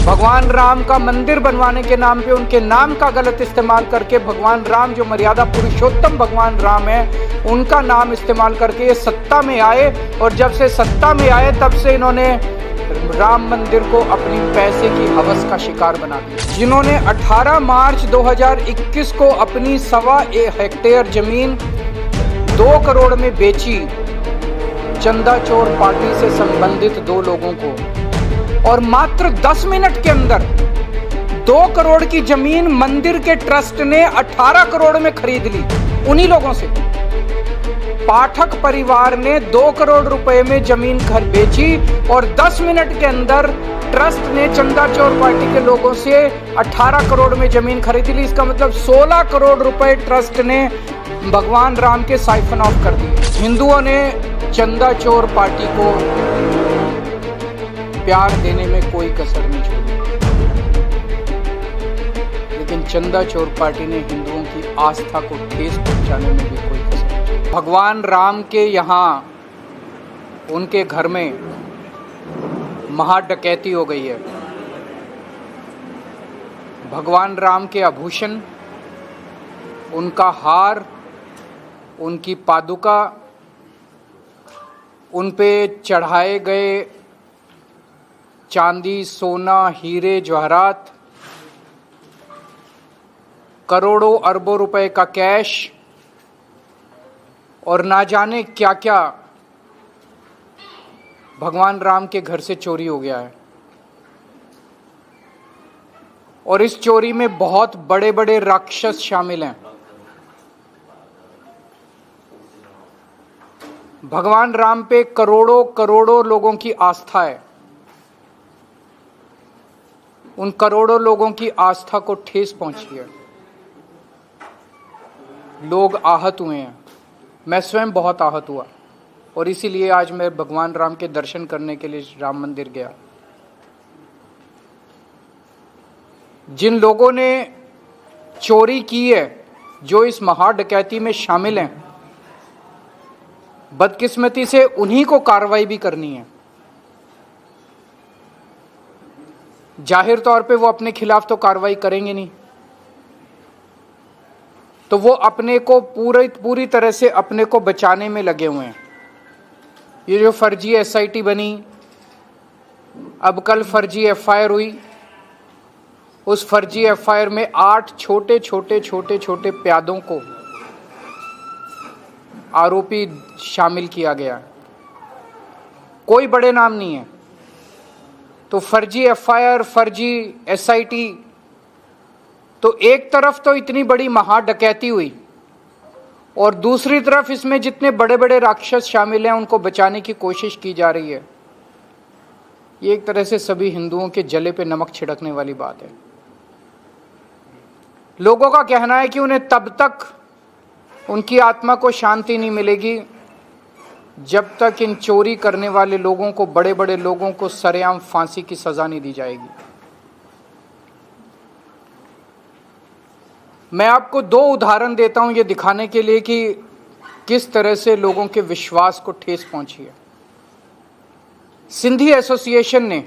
भगवान राम का मंदिर बनवाने के नाम पे उनके नाम का गलत इस्तेमाल करके भगवान राम जो मर्यादा पुरुषोत्तम भगवान राम है उनका नाम इस्तेमाल करके ये सत्ता में आए, और जब से सत्ता में आए तब से इन्होंने राम मंदिर को अपनी पैसे की हवस का शिकार बना दिया। जिन्होंने 18 मार्च 2021 को अपनी 1.25 हेक्टेयर जमीन 2 करोड़ में बेची चंदा चोर पार्टी से संबंधित 2 लोगों को, और मात्र 10 मिनट के अंदर 2 करोड़ की जमीन मंदिर के ट्रस्ट ने 18 करोड़ में खरीद ली उन्हीं लोगों से। पाठक परिवार ने 2 करोड़ रुपए में जमीन घर बेची और 10 मिनट के अंदर ट्रस्ट ने चंदा चोर पार्टी के लोगों से 18 करोड़ में जमीन खरीद ली। इसका मतलब 16 करोड़ रुपए ट्रस्ट ने भगवान राम के साइफन ऑफ कर दिए। हिंदुओं ने चंदा चोर पार्टी को प्यार देने में कोई कसर नहीं छोड़ी, लेकिन चंदा चोर पार्टी ने हिंदुओं की आस्था को ठेस पहुंचाने में भी कोई कसर नहीं छोड़ी। भगवान राम के यहाँ उनके घर में महाडकैती हो गई है। भगवान राम के आभूषण, उनका हार, उनकी पादुका, उन पे चढ़ाए गए चांदी, सोना, हीरे, जवाहरात, करोड़ों अरबों रुपए का कैश और ना जाने क्या क्या भगवान राम के घर से चोरी हो गया है। और इस चोरी में बहुत बड़े बड़े राक्षस शामिल हैं। भगवान राम पे करोड़ों करोड़ों लोगों की आस्था है। उन करोड़ों लोगों की आस्था को ठेस पहुंची है। लोग आहत हुए हैं। मैं स्वयं बहुत आहत हुआ और इसीलिए आज मैं भगवान राम के दर्शन करने के लिए राम मंदिर गया। जिन लोगों ने चोरी की है, जो इस महाडकैती में शामिल हैं, बदकिस्मती से उन्हीं को कार्रवाई भी करनी है। जाहिर तौर पे वो अपने खिलाफ तो कार्रवाई करेंगे नहीं, तो वो अपने को पूरी तरह से अपने को बचाने में लगे हुए हैं। ये जो फर्जी एसआईटी बनी, अब कल फर्जी एफआईआर हुई, उस फर्जी एफआईआर में 8 छोटे छोटे प्यादों को आरोपी शामिल किया गया। कोई बड़े नाम नहीं है। तो फर्जी एफआईआर, फर्जी एसआईटी, तो एक तरफ तो इतनी बड़ी महाडकैती हुई और दूसरी तरफ इसमें जितने बड़े बड़े राक्षस शामिल हैं उनको बचाने की कोशिश की जा रही है। ये एक तरह से सभी हिंदुओं के जले पे नमक छिड़कने वाली बात है। लोगों का कहना है कि उन्हें तब तक उनकी आत्मा को शांति नहीं मिलेगी जब तक इन चोरी करने वाले लोगों को, बड़े बड़े लोगों को सरेआम फांसी की सजा नहीं दी जाएगी। मैं आपको 2 उदाहरण देता हूं ये दिखाने के लिए कि किस तरह से लोगों के विश्वास को ठेस पहुंची है। सिंधी एसोसिएशन ने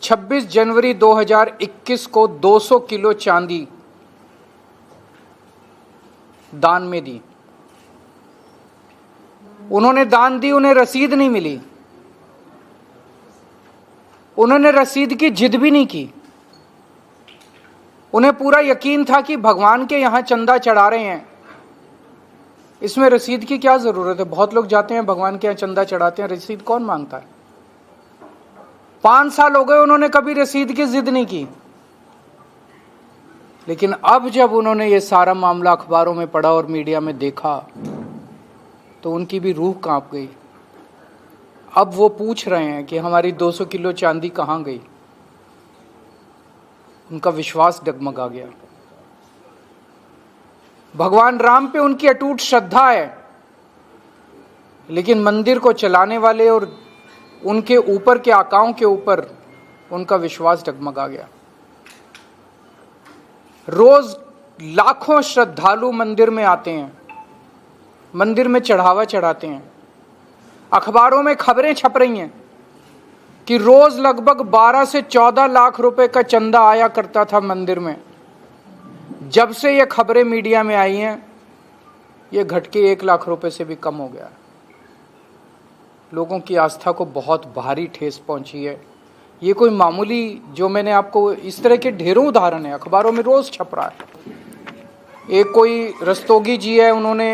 26 जनवरी 2021 को 200 किलो चांदी दान में दी। उन्होंने दान दी, उन्हें रसीद नहीं मिली, उन्होंने रसीद की जिद भी नहीं की। उन्हें पूरा यकीन था कि भगवान के यहां चंदा चढ़ा रहे हैं, इसमें रसीद की क्या जरूरत है। बहुत लोग जाते हैं भगवान के यहां चंदा चढ़ाते हैं, रसीद कौन मांगता है। 5 साल हो गए, उन्होंने कभी रसीद की जिद नहीं की। लेकिन अब जब उन्होंने ये सारा मामला अखबारों में पढ़ा और मीडिया में देखा तो उनकी भी रूह कांप गई। अब वो पूछ रहे हैं कि हमारी 200 किलो चांदी कहां गई। उनका विश्वास डगमगा गया। भगवान राम पे उनकी अटूट श्रद्धा है, लेकिन मंदिर को चलाने वाले और उनके ऊपर के आकाओं के ऊपर उनका विश्वास डगमगा गया। रोज लाखों श्रद्धालु मंदिर में आते हैं, मंदिर में चढ़ावा चढ़ाते हैं। अखबारों में खबरें छप रही हैं कि रोज लगभग 12 से 14 लाख रुपए का चंदा आया करता था मंदिर में। जब से ये खबरें मीडिया में आई हैं, ये घट के 1 लाख रुपए से भी कम हो गया। लोगों की आस्था को बहुत भारी ठेस पहुंची है। ये कोई मामूली, जो मैंने आपको इस तरह के ढेरों उदाहरण है, अखबारों में रोज छप रहा है। एक कोई रस्तोगी जी है, उन्होंने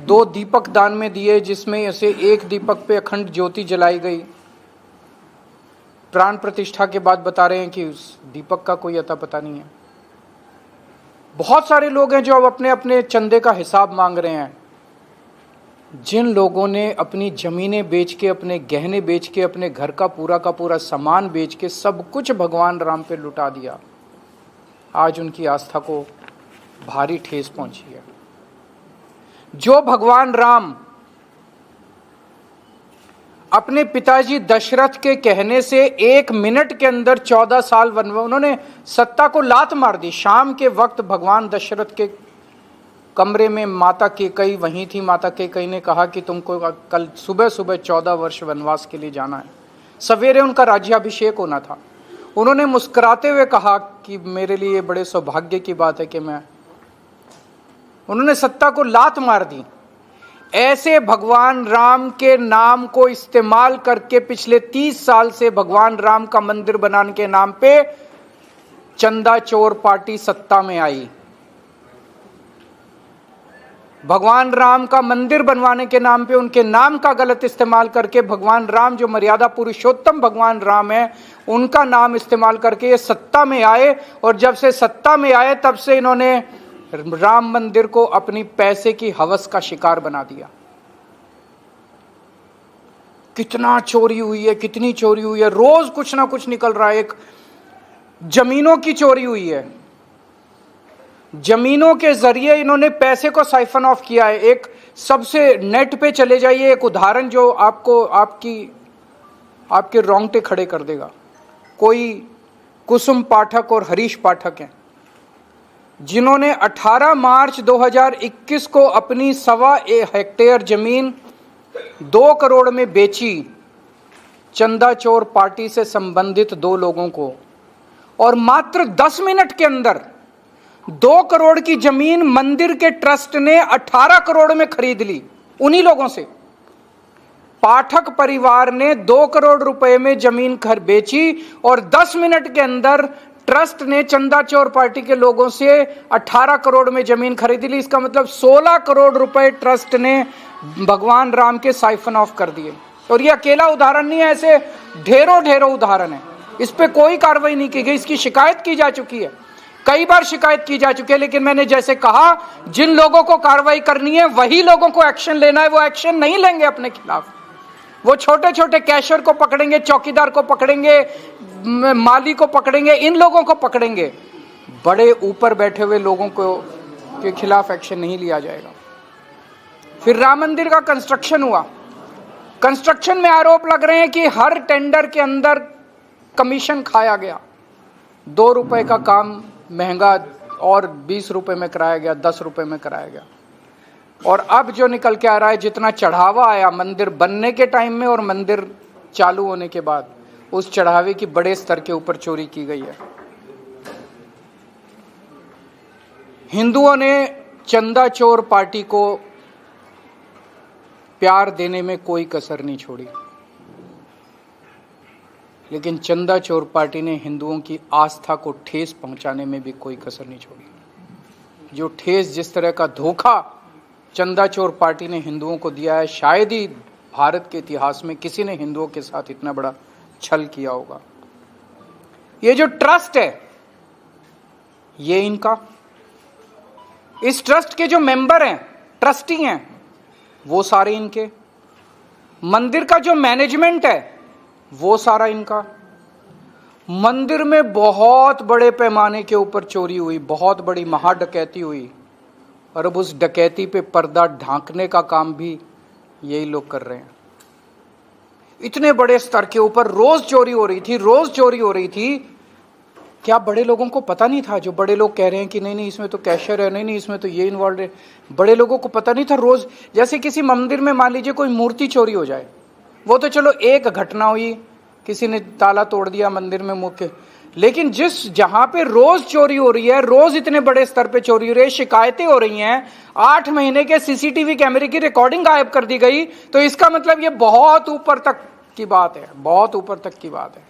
2 दीपक दान में दिए, जिसमें से एक दीपक पे अखंड ज्योति जलाई गई। प्राण प्रतिष्ठा के बाद बता रहे हैं कि उस दीपक का कोई अता पता नहीं है। बहुत सारे लोग हैं जो अब अपने अपने चंदे का हिसाब मांग रहे हैं। जिन लोगों ने अपनी जमीनें बेच के, अपने गहने बेच के, अपने घर का पूरा सामान बेच के सब कुछ भगवान राम पे लुटा दिया, आज उनकी आस्था को भारी ठेस पहुंची है। जो भगवान राम अपने पिताजी दशरथ के कहने से 1 मिनट के अंदर 14 साल वनवास, उन्होंने सत्ता को लात मार दी। शाम के वक्त भगवान दशरथ के कमरे में माता कैकेयी वहीं थी। माता कैकेयी ने कहा कि तुमको कल सुबह 14 वर्ष वनवास के लिए जाना है। सवेरे उनका राज्याभिषेक होना था। उन्होंने मुस्कुराते हुए कहा कि मेरे लिए बड़े सौभाग्य की बात है कि उन्होंने सत्ता को लात मार दी। ऐसे भगवान राम के नाम को इस्तेमाल करके पिछले 30 साल से भगवान राम का मंदिर बनाने के नाम पे चंदा चोर पार्टी सत्ता में आई। भगवान राम का मंदिर बनवाने के नाम पे उनके नाम का गलत इस्तेमाल करके भगवान राम, जो मर्यादा पुरुषोत्तम भगवान राम है, उनका नाम इस्तेमाल करके ये सत्ता में आए। और जब से सत्ता में आए तब से इन्होंने राम मंदिर को अपनी पैसे की हवस का शिकार बना दिया। कितना चोरी हुई है, कितनी चोरी हुई है, रोज कुछ ना कुछ निकल रहा है। एक जमीनों की चोरी हुई है, जमीनों के जरिए इन्होंने पैसे को साइफन ऑफ किया है। एक सबसे नेट पे चले जाइए, एक उदाहरण जो आपको आपके रोंगटे खड़े कर देगा। कोई कुसुम पाठक और हरीश पाठक हैं, जिन्होंने 18 मार्च 2021 को अपनी 1.25 हेक्टेयर जमीन 2 करोड़ में बेची चंदा चोर पार्टी से संबंधित 2 लोगों को, और मात्र 10 मिनट के अंदर 2 करोड़ की जमीन मंदिर के ट्रस्ट ने 18 करोड़ में खरीद ली उन्हीं लोगों से। पाठक परिवार ने 2 करोड़ रुपए में जमीन बेची और 10 मिनट के अंदर ट्रस्ट ने चंदा चोर पार्टी के लोगों से 18 करोड़ में जमीन खरीद ली। इसका मतलब 16 करोड़ रुपए ट्रस्ट ने भगवान राम के साइफन ऑफ कर दिए। और ये अकेला उदाहरण नहीं है, ऐसे ढेरों उदाहरण है। इस पे कोई कार्रवाई नहीं की गई। इसकी शिकायत की जा चुकी है, कई बार शिकायत की जा चुकी है, लेकिन मैंने जैसे कहा, जिन लोगों को कार्रवाई करनी है वही लोगों को एक्शन लेना है। वो एक्शन नहीं लेंगे अपने खिलाफ। वो छोटे छोटे कैशियर को पकड़ेंगे, चौकीदार को पकड़ेंगे, माली को पकड़ेंगे, इन लोगों को पकड़ेंगे। बड़े ऊपर बैठे हुए लोगों को के खिलाफ एक्शन नहीं लिया जाएगा। फिर राम मंदिर का कंस्ट्रक्शन हुआ। कंस्ट्रक्शन में आरोप लग रहे हैं कि हर टेंडर के अंदर कमीशन खाया गया। 2 रुपए का काम महंगा और 20 रुपए में कराया गया, 10 रुपए में कराया गया। और अब जो निकल के आ रहा है, जितना चढ़ावा आया मंदिर बनने के टाइम में और मंदिर चालू होने के बाद, उस चढ़ावे की बड़े स्तर के ऊपर चोरी की गई है। हिंदुओं ने चंदा चोर पार्टी को प्यार देने में कोई कसर नहीं छोड़ी, लेकिन चंदा चोर पार्टी ने हिंदुओं की आस्था को ठेस पहुंचाने में भी कोई कसर नहीं छोड़ी। जो ठेस, जिस तरह का धोखा चंदा चोर पार्टी ने हिंदुओं को दिया है, शायद ही भारत के इतिहास में किसी ने हिंदुओं के साथ इतना बड़ा छल किया होगा। ये जो ट्रस्ट है, ये इनका, इस ट्रस्ट के जो मेंबर हैं, ट्रस्टी हैं, वो सारे इनके। मंदिर का जो मैनेजमेंट है, वो सारा इनका। मंदिर में बहुत बड़े पैमाने के ऊपर चोरी हुई, बहुत बड़ी महाडकैती हुई, और अब उस डकैती पे पर्दा ढांकने का काम भी यही लोग कर रहे हैं। इतने बड़े स्तर के ऊपर रोज चोरी हो रही थी। क्या बड़े लोगों को पता नहीं था? जो बड़े लोग कह रहे हैं कि नहीं इसमें तो कैशियर है, नहीं इसमें तो ये इन्वॉल्व है, बड़े लोगों को पता नहीं था? रोज जैसे किसी मंदिर में मान लीजिए कोई मूर्ति चोरी हो जाए, वो तो चलो एक घटना हुई, किसी ने ताला तोड़ दिया मंदिर में मुख्य, लेकिन जहां पे रोज चोरी हो रही है, रोज इतने बड़े स्तर पे चोरी हो रही है, शिकायतें हो रही हैं, 8 महीने के सीसीटीवी कैमरे की रिकॉर्डिंग गायब कर दी गई, तो इसका मतलब ये बहुत ऊपर तक की बात है, बहुत ऊपर तक की बात है।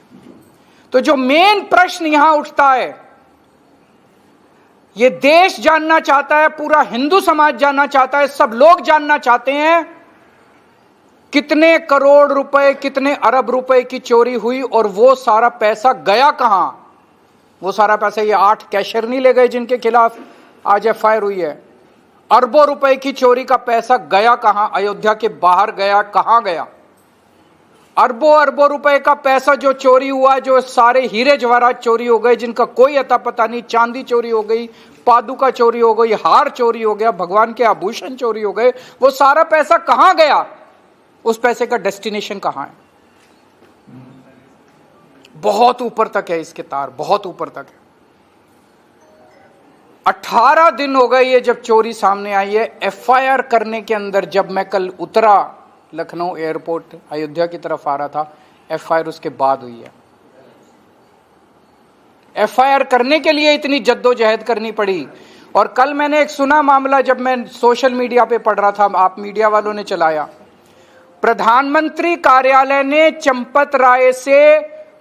तो जो मेन प्रश्न यहां उठता है, ये देश जानना चाहता है, पूरा हिंदू समाज जानना चाहता है, सब लोग जानना चाहते हैं कितने करोड़ रुपए, कितने अरब रुपए की चोरी हुई और वो सारा पैसा गया कहां। वो सारा पैसा ये 8 कैशियर नहीं ले गए जिनके खिलाफ आज एफआईआर हुई है। अरबों रुपए की चोरी का पैसा गया कहां, अयोध्या के बाहर गया, कहां गया। अरबों अरबों रुपए का पैसा जो चोरी हुआ, जो सारे हीरे जवाहरात चोरी हो गए जिनका कोई अता पता नहीं, चांदी चोरी हो गई, पादुका चोरी हो गई, हार चोरी हो गया, भगवान के आभूषण चोरी हो गए, वो सारा पैसा कहां गया, उस पैसे का डेस्टिनेशन कहां है। बहुत ऊपर तक है इसके तार, बहुत ऊपर तक है। 18 दिन हो गए ये जब चोरी सामने आई है। एफआईआर करने के अंदर, जब मैं कल उतरा लखनऊ एयरपोर्ट अयोध्या की तरफ आ रहा था, एफआईआर उसके बाद हुई है। एफआईआर करने के लिए इतनी जद्दोजहद करनी पड़ी। और कल मैंने एक सुना मामला, जब मैं सोशल मीडिया पे पढ़ रहा था, आप मीडिया वालों ने चलाया, प्रधानमंत्री कार्यालय ने चंपत राय से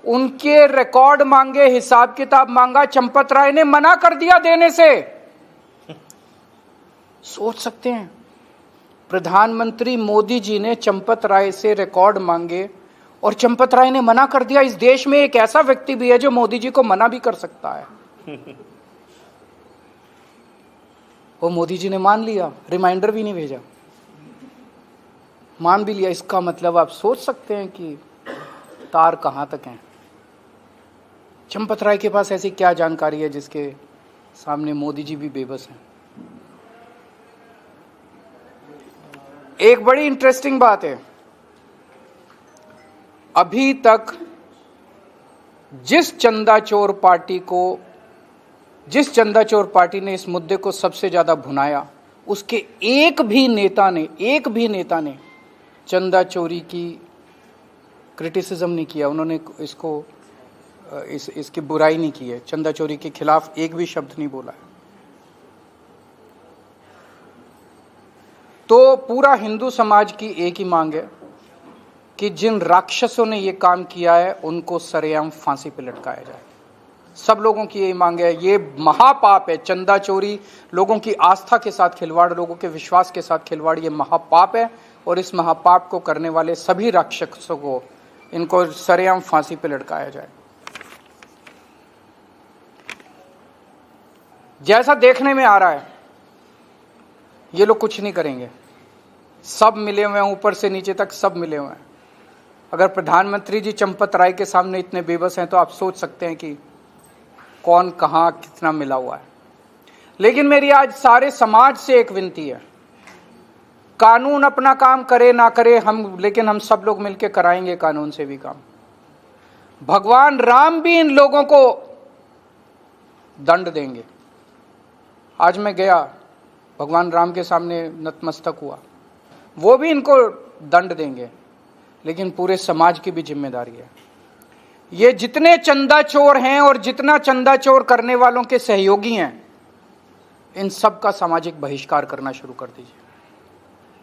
उनके रिकॉर्ड मांगे, हिसाब किताब मांगा, चंपत राय ने मना कर दिया देने से। सोच सकते हैं, प्रधानमंत्री मोदी जी ने चंपत राय से रिकॉर्ड मांगे और चंपत राय ने मना कर दिया। इस देश में एक ऐसा व्यक्ति भी है जो मोदी जी को मना भी कर सकता है। वो मोदी जी ने मान लिया, रिमाइंडर भी नहीं भेजा, मान भी लिया। इसका मतलब आप सोच सकते हैं कि तार कहां तक हैं। चंपत राय के पास ऐसी क्या जानकारी है जिसके सामने मोदी जी भी बेबस हैं। एक बड़ी इंटरेस्टिंग बात है, अभी तक जिस चंदा चोर पार्टी ने इस मुद्दे को सबसे ज्यादा भुनाया, उसके एक भी नेता ने चंदा चोरी की क्रिटिसिज्म नहीं किया। उन्होंने इसकी बुराई नहीं की है, चंदा चोरी के खिलाफ एक भी शब्द नहीं बोला है। तो पूरा हिंदू समाज की एक ही मांग है कि जिन राक्षसों ने ये काम किया है उनको सरेआम फांसी पे लटकाया जाए। सब लोगों की यही मांग है। ये महापाप है, चंदा चोरी, लोगों की आस्था के साथ खिलवाड़, लोगों के विश्वास के साथ खिलवाड़, ये महापाप है। और इस महापाप को करने वाले सभी राक्षसों को, इनको सरेआम फांसी पे लटकाया जाए। जैसा देखने में आ रहा है, ये लोग कुछ नहीं करेंगे, सब मिले हुए हैं, ऊपर से नीचे तक सब मिले हुए हैं। अगर प्रधानमंत्री जी चंपत राय के सामने इतने बेबस हैं तो आप सोच सकते हैं कि कौन कहां कितना मिला हुआ है। लेकिन मेरी आज सारे समाज से एक विनती है, कानून अपना काम करे ना करे लेकिन हम सब लोग मिलकर कराएंगे कानून से भी काम। भगवान राम भी इन लोगों को दंड देंगे। आज मैं गया, भगवान राम के सामने नतमस्तक हुआ, वो भी इनको दंड देंगे। लेकिन पूरे समाज की भी जिम्मेदारी है। ये जितने चंदा चोर हैं और जितना चंदा चोर करने वालों के सहयोगी हैं, इन सब का सामाजिक बहिष्कार करना शुरू कर दीजिए,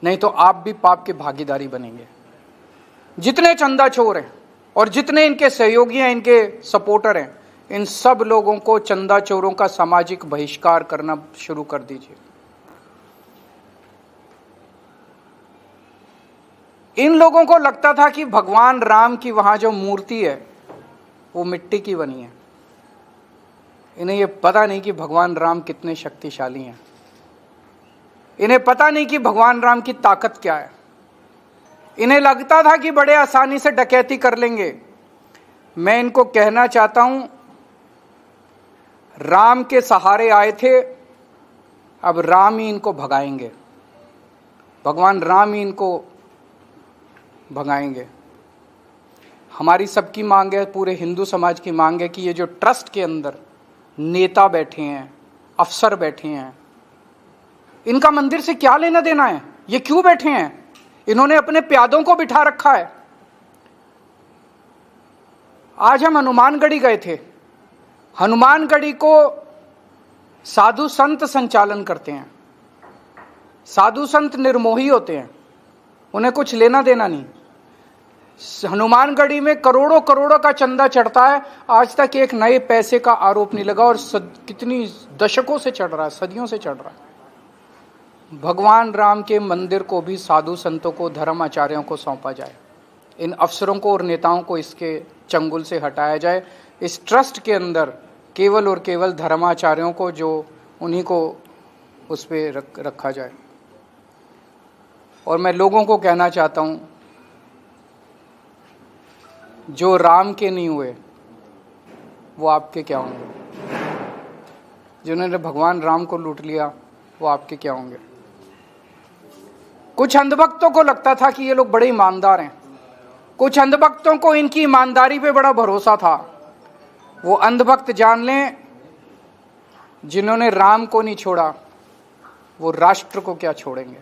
नहीं तो आप भी पाप के भागीदारी बनेंगे। जितने चंदा चोर हैं और जितने इनके सहयोगी हैं, इनके सपोर्टर हैं, इन सब लोगों को, चंदा चोरों का सामाजिक बहिष्कार करना शुरू कर दीजिए। इन लोगों को लगता था कि भगवान राम की वहां जो मूर्ति है वो मिट्टी की बनी है। इन्हें ये पता नहीं कि भगवान राम कितने शक्तिशाली हैं। इन्हें पता नहीं कि भगवान राम की ताकत क्या है। इन्हें लगता था कि बड़े आसानी से डकैती कर लेंगे। मैं इनको कहना चाहता हूं, राम के सहारे आए थे, अब राम ही इनको भगाएंगे, भगवान राम ही इनको भगाएंगे। हमारी सबकी मांग है, पूरे हिंदू समाज की मांग है कि ये जो ट्रस्ट के अंदर नेता बैठे हैं, अफसर बैठे हैं, इनका मंदिर से क्या लेना देना है? ये क्यों बैठे हैं? इन्होंने अपने प्यादों को बिठा रखा है। आज हम हनुमानगढ़ी गए थे। हनुमानगढ़ी को साधु संत संचालन करते हैं। साधु संत निर्मोही होते हैं, उन्हें कुछ लेना देना नहीं। हनुमानगढ़ी में करोड़ों करोड़ों का चंदा चढ़ता है, आज तक एक नए पैसे का आरोप नहीं लगा, और कितनी दशकों से चढ़ रहा है, सदियों से चढ़ रहा है। भगवान राम के मंदिर को भी साधु संतों को, धर्म आचार्यों को सौंपा जाए। इन अफसरों को और नेताओं को इसके चंगुल से हटाया जाए। इस ट्रस्ट के अंदर केवल और केवल धर्माचार्यों को, जो उन्हीं को उस पर रखा जाए। और मैं लोगों को कहना चाहता हूं, जो राम के नहीं हुए वो आपके क्या होंगे? जिन्होंने भगवान राम को लूट लिया वो आपके क्या होंगे? कुछ अंधभक्तों को लगता था कि ये लोग बड़े ईमानदार हैं, कुछ अंधभक्तों को इनकी ईमानदारी पे बड़ा भरोसा था। वो अंधभक्त जान लें, जिन्होंने राम को नहीं छोड़ा वो राष्ट्र को क्या छोड़ेंगे।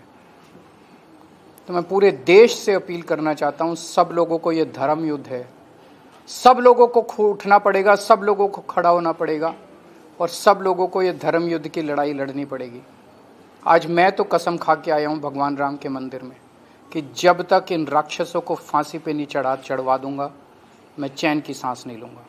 तो मैं पूरे देश से अपील करना चाहता हूं, सब लोगों को ये धर्म युद्ध है, सब लोगों को उठना पड़ेगा, सब लोगों को खड़ा होना पड़ेगा, और सब लोगों को ये धर्म युद्ध की लड़ाई लड़नी पड़ेगी। आज मैं तो कसम खा के आया हूं भगवान राम के मंदिर में कि जब तक इन राक्षसों को फांसी पे नहीं चढ़वा दूंगा, मैं चैन की सांस नहीं लूंगा।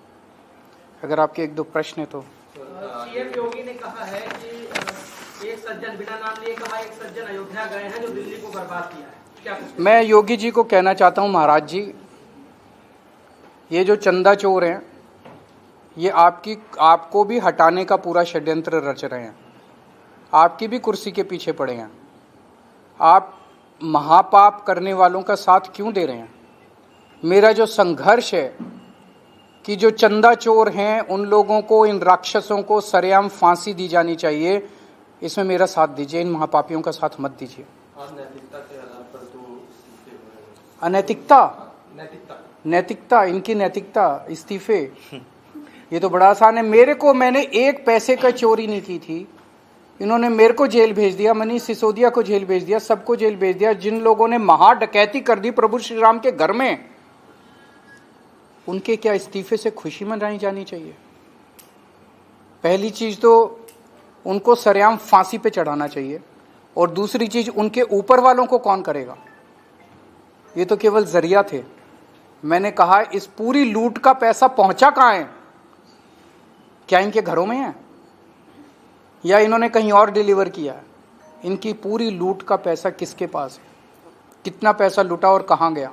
अगर आपके एक दो प्रश्न है तो। सीएम योगी ने कहा है कि एक सज्जन, बिना नाम लिए कहा, एक सज्जन अयोध्या गए हैं जो दिल्ली को बर्बाद किया है। क्या मैं योगी जी को कहना चाहता हूं, महाराज जी, ये जो चंदा चोर हैं, ये आपको भी हटाने का पूरा षड्यंत्र रच रहे हैं, आपकी भी कुर्सी के पीछे पड़े हैं। आप महापाप करने वालों का साथ क्यों दे रहे हैं? मेरा जो संघर्ष है कि जो चंदा चोर हैं उन लोगों को, इन राक्षसों को सरेआम फांसी दी जानी चाहिए, इसमें मेरा साथ दीजिए, इन महापापियों का साथ मत दीजिए। अनैतिकता, नैतिकता, इनकी नैतिकता, इस्तीफे, ये तो बड़ा आसान है। मैंने एक पैसे का चोरी नहीं की थी, इन्होंने मेरे को जेल भेज दिया, मनीष सिसोदिया को जेल भेज दिया, सबको जेल भेज दिया। जिन लोगों ने महा डकैती कर दी प्रभु श्री राम के घर में, उनके क्या इस्तीफे से खुशी मनाई जानी चाहिए? पहली चीज तो उनको सरेआम फांसी पे चढ़ाना चाहिए, और दूसरी चीज उनके ऊपर वालों को कौन करेगा? ये तो केवल जरिया थे। मैंने कहा इस पूरी लूट का पैसा पहुंचा कहां है? क्या इनके घरों में है या इन्होंने कहीं और डिलीवर किया? इनकी पूरी लूट का पैसा किसके पास है? कितना पैसा लूटा और कहां गया?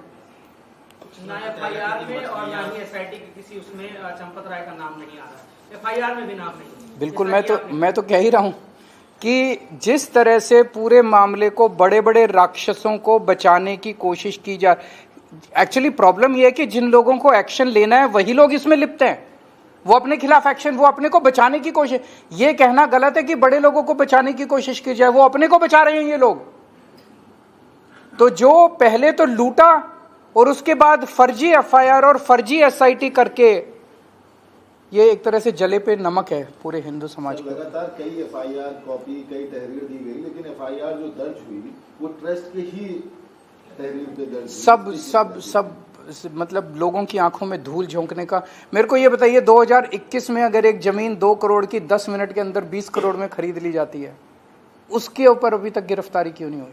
ना एफआईआर में और ना ही एसआईटी के किसी उसमें चंपत राय का नाम नहीं आ रहा है। एफआईआर में भी नाम नहीं। बिल्कुल, मैं तो कह ही रहा हूं कि जिस तरह से पूरे मामले को, बड़े बड़े राक्षसों को बचाने की कोशिश की जा, एक्चुअली प्रॉब्लम यह है कि जिन लोगों को एक्शन लेना है वही लोग इसमें लिप्त हैं। वो अपने खिलाफ एक्शन, वो अपने को बचाने की कोशिश, ये कहना गलत है कि बड़े लोगों को बचाने की कोशिश की जाए, वो अपने को बचा रहे हैं ये लोग। तो जो पहले तो लूटा और उसके बाद फर्जी एफआईआर और फर्जी एसआईटी करके, ये एक तरह से जले पे नमक है पूरे हिंदू समाज को। लगातार कई एफआईआर कॉपी, कई तहरीर दी गई, लेकिन एफआईआर जो दर्ज हुई वो ट्रस्ट के ही तहरीर पे दर्ज हुई। सब मतलब लोगों की आंखों में धूल झोंकने का। मेरे को ये बताइए, 2021 में अगर एक जमीन 2 करोड़ की 10 मिनट के अंदर 20 करोड़ में खरीद ली जाती है, उसके ऊपर अभी तक गिरफ्तारी क्यों नहीं हुई?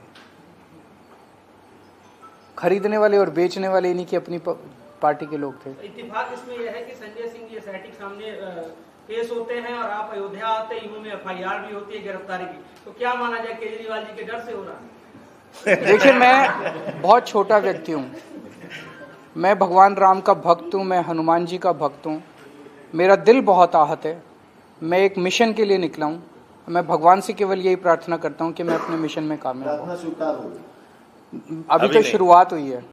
खरीदने वाले और बेचने वाले इन्हीं की अपनी पार्टी के लोग थे। इत्तेफाक इसमें यह है कि संजय सिंह ये एसआईटी के सामने पेश होते हैं और आप अयोध्या आते ही उनमें एफआईआर भी होती है, गिरफ्तारी भी। तो क्या माना जाए, केजरीवाल जी के डर से हो रहा है? देखिए, मैं बहुत छोटा व्यक्ति हूँ, मैं भगवान राम का भक्त हूँ, मैं हनुमान जी का भक्त हूँ, मेरा दिल बहुत आहत है, मैं एक मिशन के लिए निकला हूँ। मैं भगवान से केवल यही प्रार्थना करता हूँ कि मैं अपने मिशन में कामयाब हूँ। अभी तो शुरुआत हुई है।